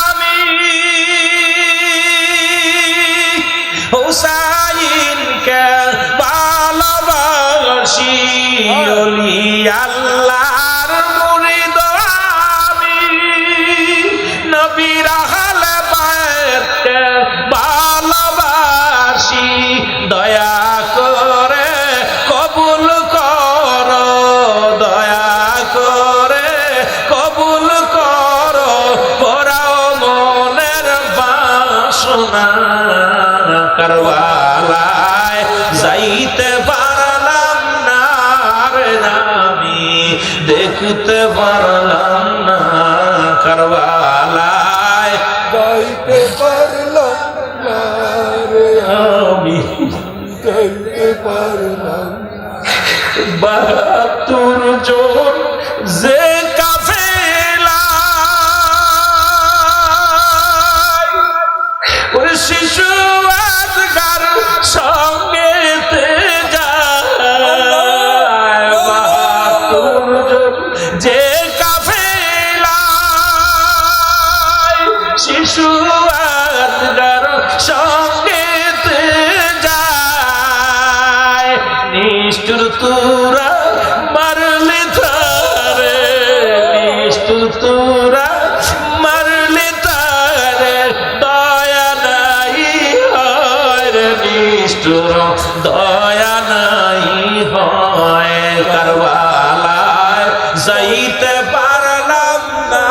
S1: আমি, হুসাইনকে ভালোবাসি, ওলি আল্লাহর মুরিদ আমি, নবীর আহলে বাইতকে ভালোবাসি, দয়া করে কবুল করো, দয়া করে কবুল করো, পরাও মনের বাসনা। কারবালায় যাইতে পারলাম না রে, আমি দেখতে পারলাম না, কারবালায়
S2: যাইতে পারলাম না রে,
S1: আমি
S2: যাইতে পারলাম না।
S1: ৭২ জন যে কাফেলা, ওর শিশু আজগার সঙ্গেতে যায়। ৭২ জন যে কাফেলা, শিশু আজগার সঙ্গেতে যায়। নিষ্ঠুর তোরা মারলে তারে, নিষ্ঠুর তোরা মারলে তারে, দয়া নাই হয় রে, নিষ্ঠুর দয়া নাই হয়। কারবালায় যাইতে পারলাম না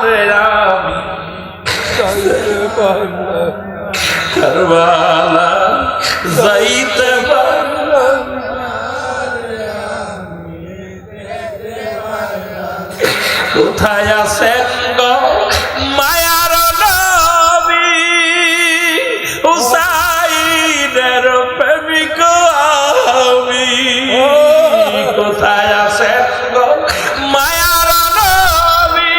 S1: রে, আমি
S2: যাইতে পারলাম
S1: কারবালা যাইতে
S2: পারলাম
S1: কোথায় আছেন গো মায়ার নবী, হুসাইনের প্রেমিক আমি। কোথায় আছেন গো মায়ার নবী,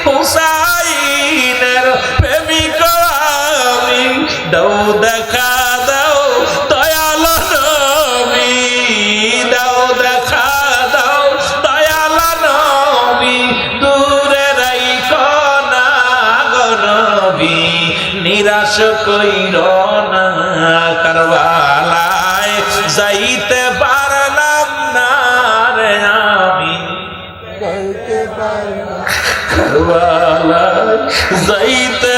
S1: হুসাইনের প্রেমিক আমি। দাও দেখা দাও দয়াল নবী, দাও দেখা দাও দয়াল নবী। নবী নিরাশ কইর না কারবালায় যাইতে পারলাম না রে আমি
S2: যাইতে পারলাম
S1: কারবালায় যাইতে